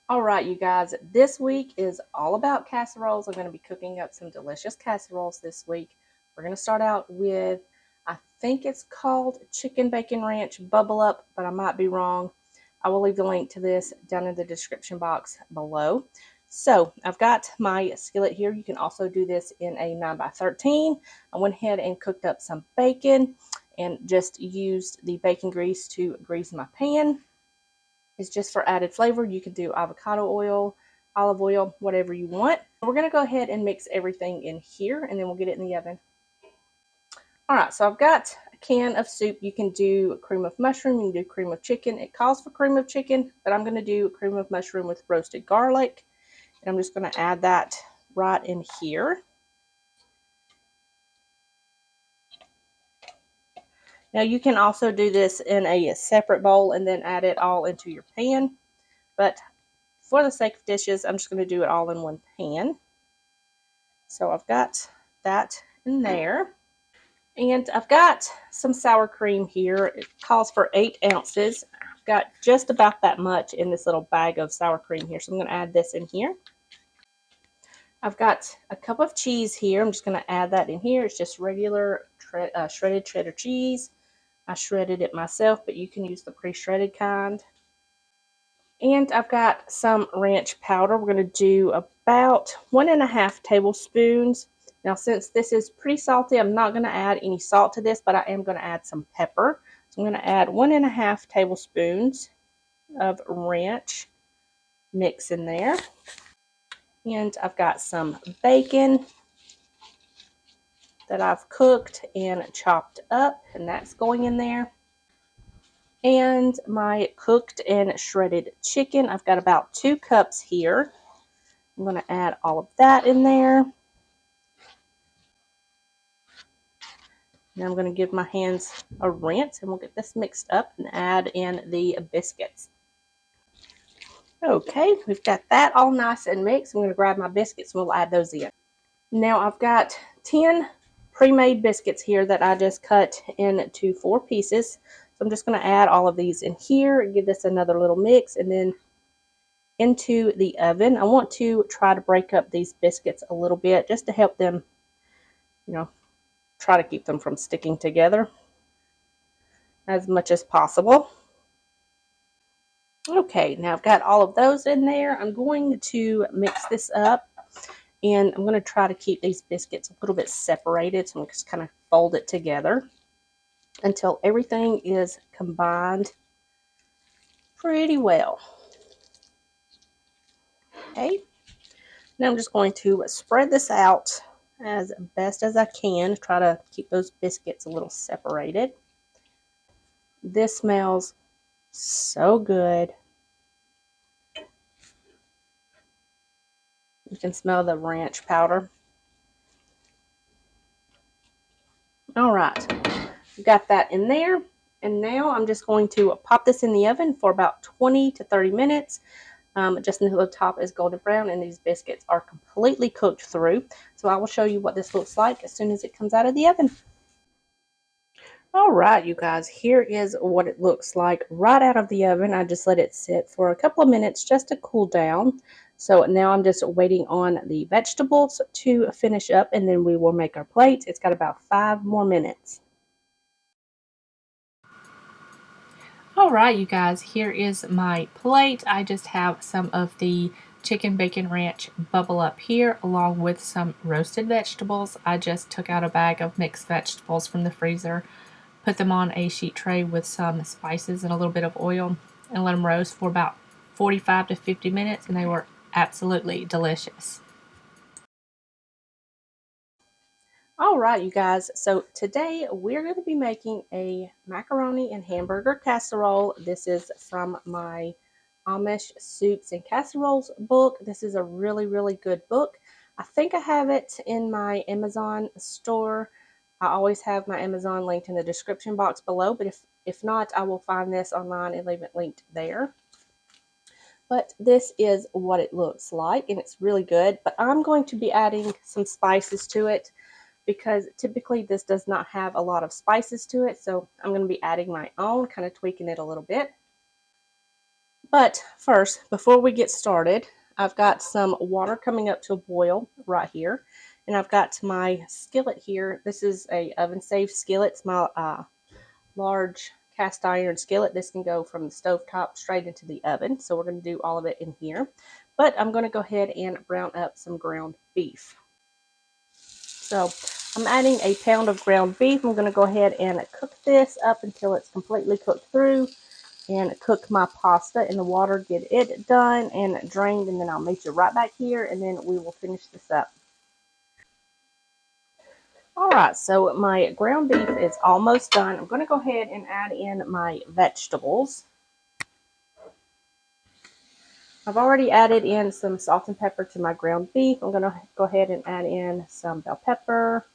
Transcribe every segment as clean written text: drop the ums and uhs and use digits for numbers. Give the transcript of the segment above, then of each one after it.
All right, you guys, this week is all about casseroles. I'm going to be cooking up some delicious casseroles this week. We're going to start out with, I think it's called Chicken Bacon Ranch Bubble Up, but I might be wrong. I will leave the link to this down in the description box below. So I've got my skillet here. You can also do this in a 9x13. I went ahead and cooked up some bacon and just used the bacon grease to grease my pan. It's just for added flavor. You can do avocado oil, olive oil, whatever you want. We're going to go ahead and mix everything in here, and then we'll get it in the oven. All right, so I've got a can of soup. You can do cream of mushroom. You can do cream of chicken. It calls for cream of chicken, but I'm going to do cream of mushroom with roasted garlic. And I'm just going to add that right in here. Now, you can also do this in a separate bowl and then add it all into your pan. But for the sake of dishes, I'm just going to do it all in one pan. So I've got that in there. And I've got some sour cream here. It calls for 8 ounces. I've got just about that much in this little bag of sour cream here. So I'm going to add this in here. I've got a cup of cheese here. I'm just going to add that in here. It's just regular shredded cheddar cheese. I shredded it myself, but you can use the pre-shredded kind. And I've got some ranch powder. We're going to do about 1.5 tablespoons. Now, since this is pretty salty, I'm not going to add any salt to this, but I am going to add some pepper. So I'm going to add 1.5 tablespoons of ranch mix in there. And I've got some bacon that I've cooked and chopped up, and that's going in there. And my cooked and shredded chicken. I've got about 2 cups here. I'm going to add all of that in there. Now I'm going to give my hands a rinse, and we'll get this mixed up and add in the biscuits. Okay, we've got that all nice and mixed. I'm going to grab my biscuits and we'll add those in. Now I've got 10 pre-made biscuits here that I just cut into 4 pieces. So I'm just going to add all of these in here and give this another little mix, and then into the oven. I want to try to break up these biscuits a little bit just to help them, try to keep them from sticking together as much as possible. Okay, now I've got all of those in there. I'm going to mix this up, and I'm going to try to keep these biscuits a little bit separated. So I'm just kind of fold it together until everything is combined pretty well. Okay, now I'm just going to spread this out as best as I can. Try to keep those biscuits a little separated. This smells so good. You can smell the ranch powder. All right, we've got that in there. And now I'm just going to pop this in the oven for about 20 to 30 minutes. Just until the top is golden brown and these biscuits are completely cooked through. So I will show you what this looks like as soon as it comes out of the oven. All right, you guys, here is what it looks like right out of the oven. I just let it sit for a couple of minutes just to cool down. So now I'm just waiting on the vegetables to finish up, and then we will make our plates. It's got about 5 more minutes. All right, you guys, here is my plate. I just have some of the chicken bacon ranch bubble up here along with some roasted vegetables. I just took out a bag of mixed vegetables from the freezer, put them on a sheet tray with some spices and a little bit of oil, and let them roast for about 45 to 50 minutes, and they were absolutely delicious. All right, you guys, so today we're going to be making a macaroni and hamburger casserole. This is from my AMISH Soups and Casseroles book. This is a really, really good book. I think I have it in my Amazon store. I always have my Amazon linked in the description box below, but if not, I will find this online and leave it linked there. But this is what it looks like, and it's really good. But I'm going to be adding some spices to it, because typically this does not have a lot of spices to it. So I'm going to be adding my own, kind of tweaking it a little bit. But first, before we get started, I've got some water coming up to a boil right here. And I've got my skillet here. This is a oven-safe skillet. It's my large cast iron skillet. This can go from the stovetop straight into the oven. So we're going to do all of it in here. But I'm going to go ahead and brown up some ground beef. So I'm adding a pound of ground beef. I'm going to go ahead and cook this up until it's completely cooked through, and cook my pasta in the water, get it done and drained, and then I'll meet you right back here, and then we will finish this up. Alright, so my ground beef is almost done. I'm going to go ahead and add in my vegetables. I've already added in some salt and pepper to my ground beef. I'm going to go ahead and add in some bell pepper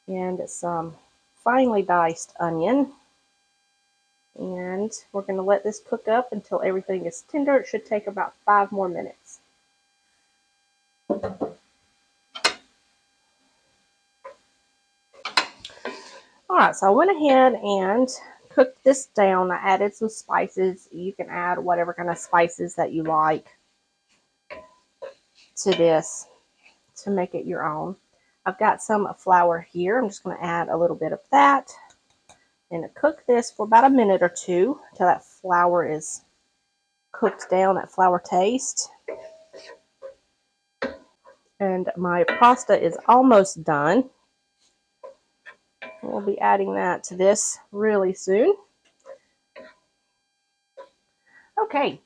and some finely diced onion. And we're going to let this cook up until everything is tender. It should take about 5 more minutes. Alright, so I went ahead and cooked this down. I added some spices. You can add whatever kind of spices that you like to this to make it your own. I've got some flour here. I'm just going to add a little bit of that and cook this for about a minute or two until that flour is cooked down, that flour taste. And my pasta is almost done. We'll be adding that to this really soon. Okay.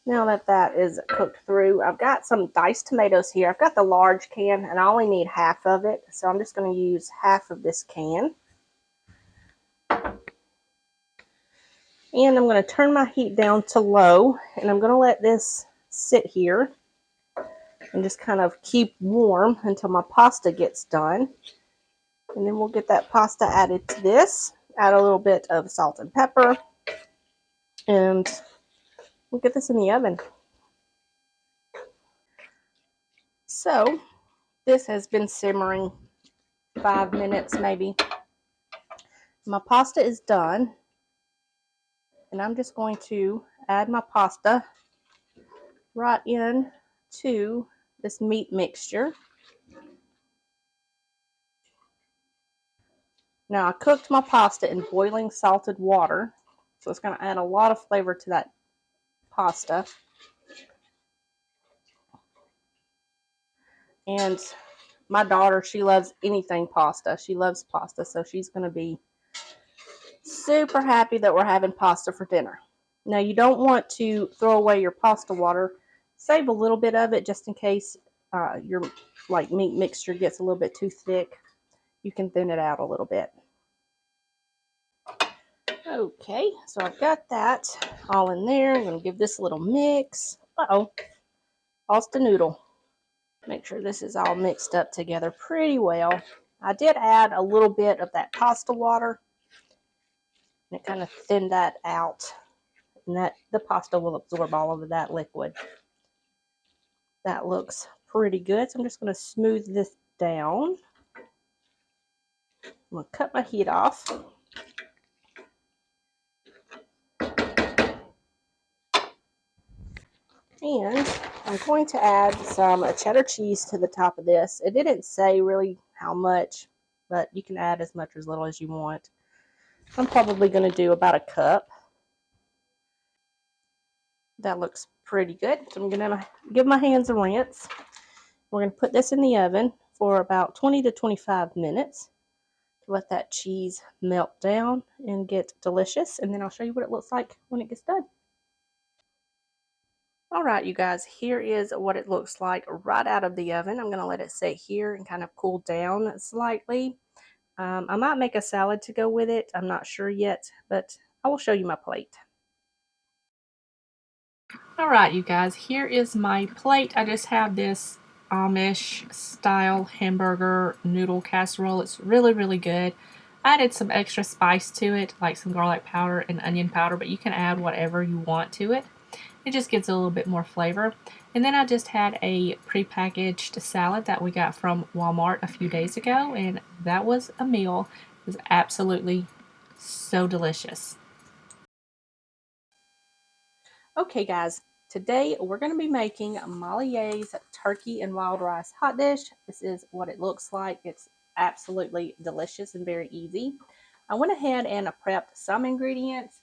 Now that that is cooked through, I've got some diced tomatoes here. I've got the large can, and I only need half of it, so I'm just going to use half of this can. And I'm going to turn my heat down to low, and I'm going to let this sit here and just kind of keep warm until my pasta gets done. And then we'll get that pasta added to this. Add a little bit of salt and pepper, and we'll get this in the oven. So this has been simmering 5 minutes maybe. My pasta is done, and I'm just going to add my pasta right in to this meat mixture. Now I cooked my pasta in boiling salted water, so it's going to add a lot of flavor to that pasta. And my daughter, she loves anything pasta. She loves pasta, so she's going to be super happy that we're having pasta for dinner. Now you don't want to throw away your pasta water. Save a little bit of it just in case your meat mixture gets a little bit too thick. You can thin it out a little bit. Okay, so I've got that all in there. I'm going to give this a little mix. Uh-oh, lost a noodle. Make sure this is all mixed up together pretty well. I did add a little bit of that pasta water, and it kind of thinned that out, and that the pasta will absorb all of that liquid. That looks pretty good, so I'm just going to smooth this down. I'm going to cut my heat off. And I'm going to add some cheddar cheese to the top of this. It didn't say really how much, but you can add as much or as little as you want. I'm probably going to do about a cup. That looks pretty good. So I'm going to give my hands a rinse. We're going to put this in the oven for about 20 to 25 minutes to let that cheese melt down and get delicious. And then I'll show you what it looks like when it gets done. Alright, you guys, here is what it looks like right out of the oven. I'm going to let it sit here and kind of cool down slightly. I might make a salad to go with it. I'm not sure yet, but I will show you my plate. Alright, you guys, here is my plate. I just have this Amish style hamburger noodle casserole. It's really, really good. I added some extra spice to it, like some garlic powder and onion powder, but you can add whatever you want to it. It just gives a little bit more flavor. And then I just had a prepackaged salad that we got from Walmart a few days ago, and that was a meal. It was absolutely so delicious. Okay guys, today we're going to be making Molly's turkey and wild rice hot dish. This is what it looks like. It's absolutely delicious and very easy. I went ahead and prepped some ingredients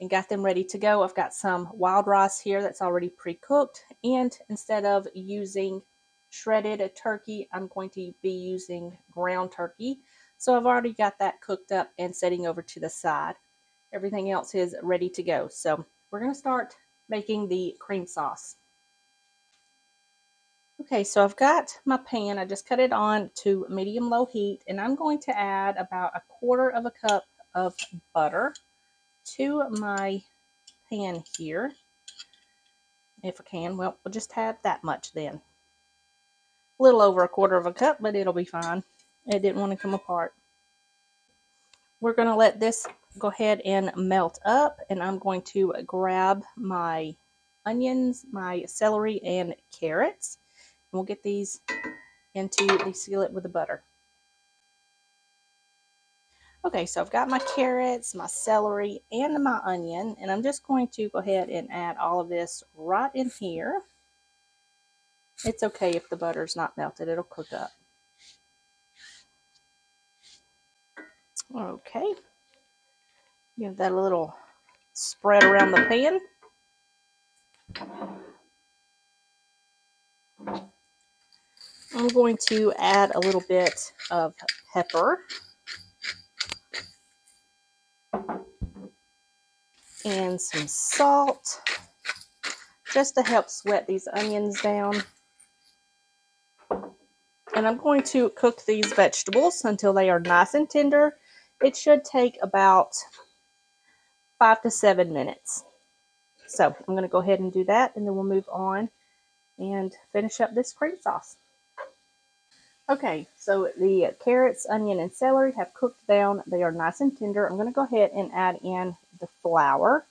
and got them ready to go. I've got some wild rice here that's already pre-cooked, and instead of using shredded turkey, I'm going to be using ground turkey. So I've already got that cooked up and setting over to the side. Everything else is ready to go. So we're going to start making the cream sauce. Okay, so I've got my pan. I just cut it on to medium-low heat, and I'm going to add about 1/4 of a cup of butter to my pan here. If I can, well, we'll just add that much then. A little over 1/4 of a cup, but it'll be fine. It didn't want to come apart. We're going to let this go ahead and melt up, and I'm going to grab my onions, my celery, and carrots. And we'll get these into the skillet with the butter. Okay, so I've got my carrots, my celery, and my onion, and I'm just going to go ahead and add all of this right in here. It's okay if the butter's not melted, it'll cook up. Okay, give that a little spread around the pan. I'm going to add a little bit of pepper and some salt just to help sweat these onions down. And I'm going to cook these vegetables until they are nice and tender. It should take about 5 to 7 minutes. So I'm going to go ahead and do that, and then we'll move on and finish up this cream sauce. Okay, so the carrots, onion, and celery have cooked down. They are nice and tender. I'm going to go ahead and add in the flour.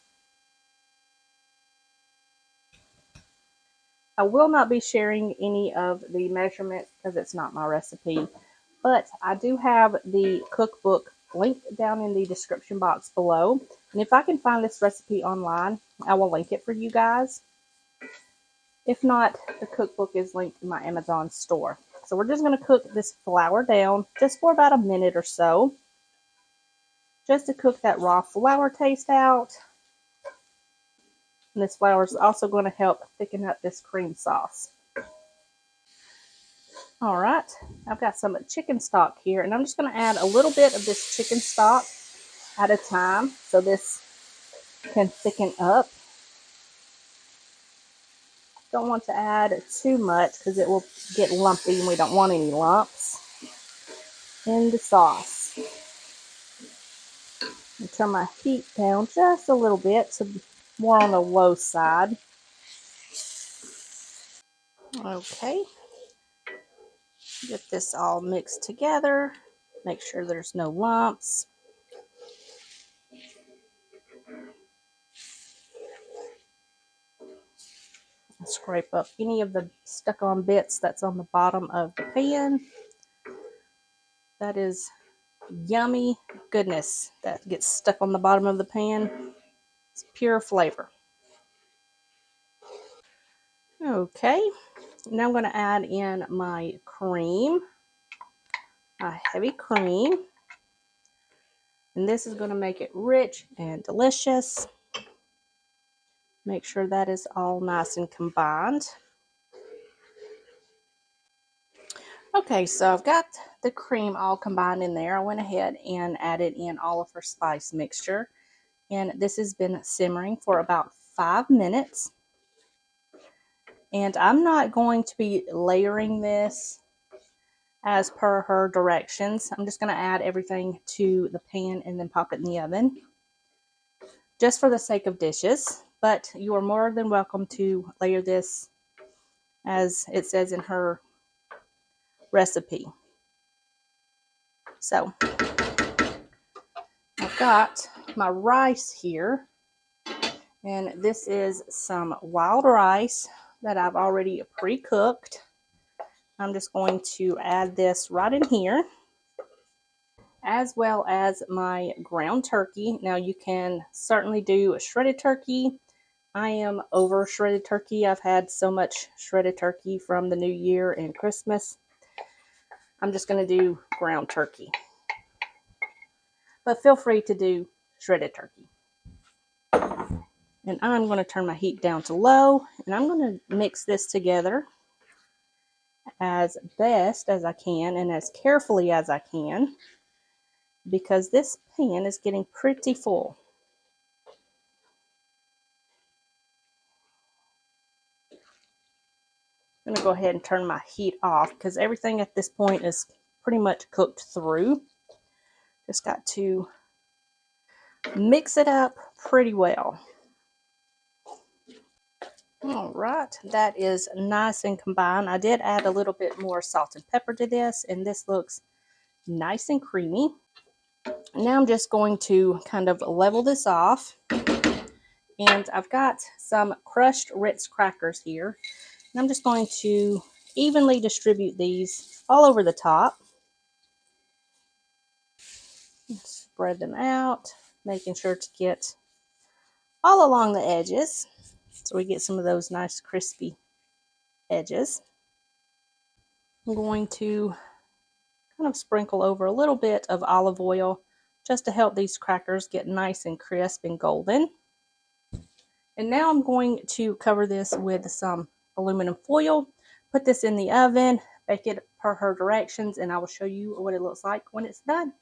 I will not be sharing any of the measurements because it's not my recipe, but I do have the cookbook linked down in the description box below. And if I can find this recipe online, I will link it for you guys. If not, the cookbook is linked in my Amazon store. So we're just going to cook this flour down just for about a minute or so, just to cook that raw flour taste out. And this flour is also going to help thicken up this cream sauce. All right, I've got some chicken stock here, and I'm just going to add a little bit of this chicken stock at a time so this can thicken up. Don't want to add too much because it will get lumpy, and we don't want any lumps in the sauce. I'll turn my heat down just a little bit, so more on the low side. Okay, get this all mixed together. Make sure there's no lumps. Scrape up any of the stuck on bits that's on the bottom of the pan. That is yummy goodness that gets stuck on the bottom of the pan. It's pure flavor. Okay, now I'm going to add in my cream, my heavy cream. And this is going to make it rich and delicious. Make sure that is all nice and combined. Okay, so I've got the cream all combined in there. I went ahead and added in all of her spice mixture. And this has been simmering for about 5 minutes. And I'm not going to be layering this as per her directions. I'm just going to add everything to the pan and then pop it in the oven, just for the sake of dishes. But you are more than welcome to layer this as it says in her recipe. So I've got my rice here, And this is some wild rice that I've already pre-cooked. I'm just going to add this right in here, as well as my ground turkey. Now you can certainly do a shredded turkey. I am over shredded turkey. I've had so much shredded turkey from the New Year and Christmas. I'm just going to do ground turkey. But feel free to do shredded turkey. And I'm going to turn my heat down to low, and I'm going to mix this together as best as I can and as carefully as I can, because this pan is getting pretty full. I'm going to go ahead and turn my heat off because everything at this point is pretty much cooked through. Just got to mix it up pretty well. All right, that is nice and combined. I did add a little bit more salt and pepper to this, and this looks nice and creamy. Now I'm just going to kind of level this off. And I've got some crushed Ritz crackers here. And I'm just going to evenly distribute these all over the top. Spread them out, making sure to get all along the edges so we get some of those nice crispy edges. I'm going to kind of sprinkle over a little bit of olive oil just to help these crackers get nice and crisp and golden. And now I'm going to cover this with some aluminum foil, put this in the oven, bake it per her directions, and I will show you what it looks like when it's done.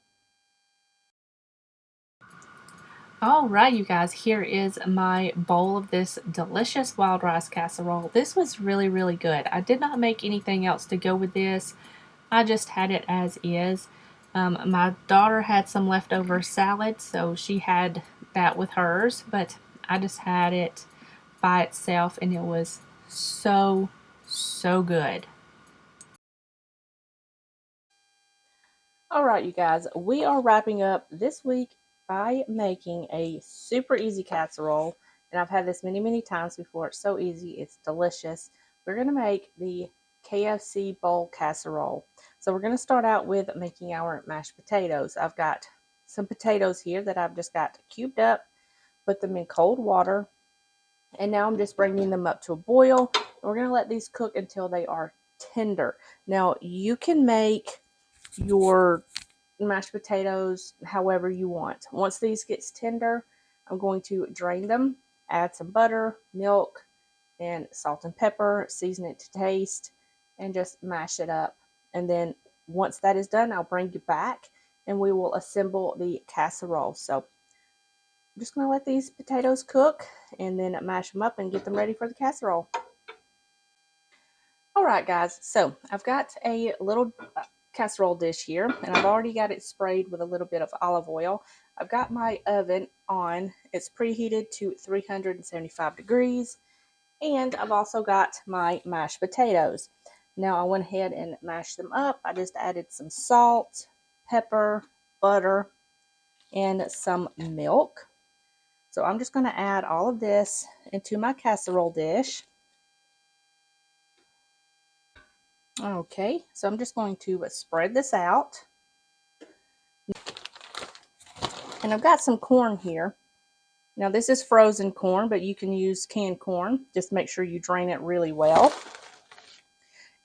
All right, you guys, here is my bowl of this delicious wild rice casserole. This was really, really good. I did not make anything else to go with this. I just had it as is. My daughter had some leftover salad, so she had that with hers, but I just had it by itself, and it was so, so good. All right, you guys, we are wrapping up this week by making a super easy casserole. And I've had this many, many times before. It's so easy. It's delicious. We're going to make the KFC bowl casserole. So we're going to start out with making our mashed potatoes. I've got some potatoes here that I've just got cubed up, put them in cold water, and now I'm just bringing them up to a boil. We're going to let these cook until they are tender. Now you can make your mashed potatoes however you want. Once these gets tender, I'm going to drain them, add some butter, milk, and salt and pepper, season it to taste, and just mash it up. And then once that is done, I'll bring you back and we will assemble the casserole. So I'm just going to let these potatoes cook and then mash them up and get them ready for the casserole. All right, guys, so I've got a little casserole dish here, and I've already got it sprayed with a little bit of olive oil. I've got my oven on. It's preheated to 375 degrees, and I've also got my mashed potatoes. Now I went ahead and mashed them up. I just added some salt, pepper, butter, and some milk. So I'm just going to add all of this into my casserole dish. Okay, so I'm just going to spread this out. And I've got some corn here. Now this is frozen corn, but you can use canned corn. Just make sure you drain it really well.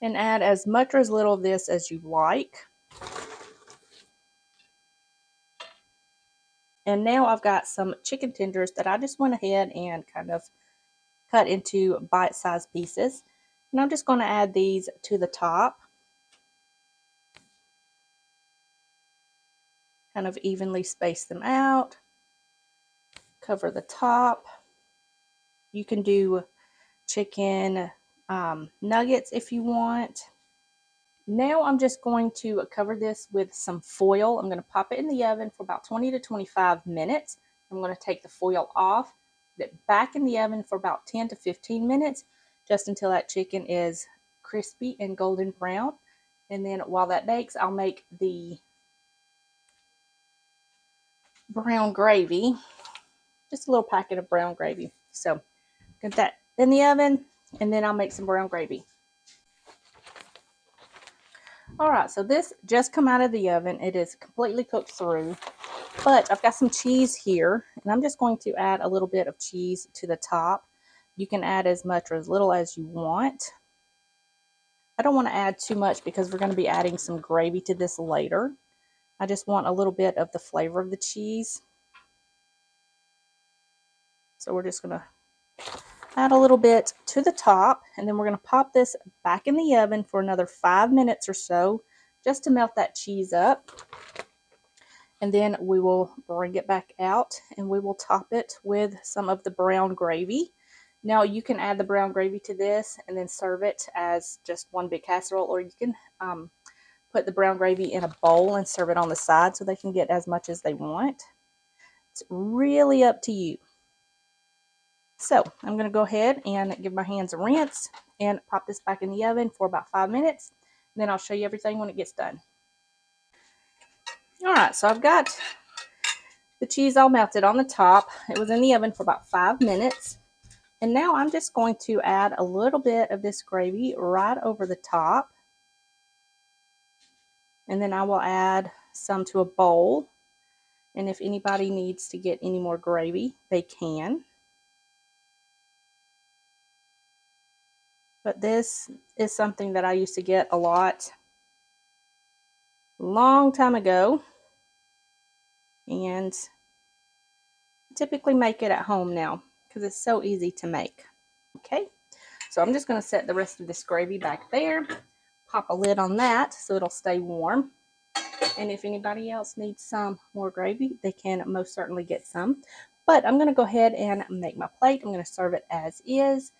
And add as much or as little of this as you like. And now I've got some chicken tenders that I just went ahead and kind of cut into bite-sized pieces. And I'm just going to add these to the top. Kind of evenly space them out. Cover the top. You can do chicken nuggets if you want. Now I'm just going to cover this with some foil. I'm going to pop it in the oven for about 20 to 25 minutes. I'm going to take the foil off, put it back in the oven for about 10 to 15 minutes, just until that chicken is crispy and golden brown. And then while that bakes, I'll make the brown gravy, just a little packet of brown gravy. So get that in the oven, and then I'll make some brown gravy. All right, so this just come out of the oven. It is completely cooked through, but I've got some cheese here, and I'm just going to add a little bit of cheese to the top. You can add as much or as little as you want. I don't want to add too much because we're going to be adding some gravy to this later. I just want a little bit of the flavor of the cheese. So we're just going to add a little bit to the top, and then we're going to pop this back in the oven for another 5 minutes or so, just to melt that cheese up. And then we will bring it back out, and we will top it with some of the brown gravy. Now you can add the brown gravy to this and then serve it as just one big casserole, or you can put the brown gravy in a bowl and serve it on the side so they can get as much as they want. It's really up to you. So I'm going to go ahead and give my hands a rinse and pop this back in the oven for about 5 minutes. And then I'll show you everything when it gets done. All right, so I've got the cheese all melted on the top. It was in the oven for about 5 minutes. And now I'm just going to add a little bit of this gravy right over the top. And then I will add some to a bowl. And if anybody needs to get any more gravy, they can. But this is something that I used to get a lot long time ago. And I typically make it at home now because it's so easy to make. Okay, so I'm just going to set the rest of this gravy back there. Pop a lid on that so it'll stay warm. And if anybody else needs some more gravy, they can most certainly get some. But I'm going to go ahead and make my plate. I'm going to serve it as is.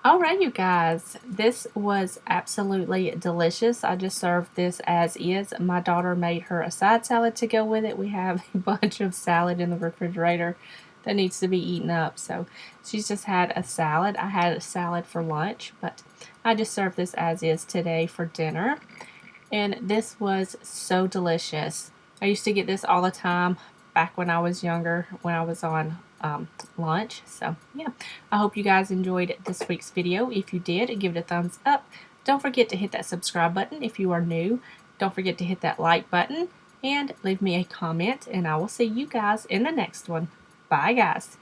All right, you guys, this was absolutely delicious. I just served this as is. My daughter made her a side salad to go with it. We have a bunch of salad in the refrigerator that needs to be eaten up. So she's just had a salad. I had a salad for lunch, but I just served this as is today for dinner. And this was so delicious. I used to get this all the time back when I was younger, when I was on lunch. So yeah, I hope you guys enjoyed this week's video. If you did, give it a thumbs up. Don't forget to hit that subscribe button if you are new. Don't forget to hit that like button and leave me a comment, and I will see you guys in the next one. Bye guys.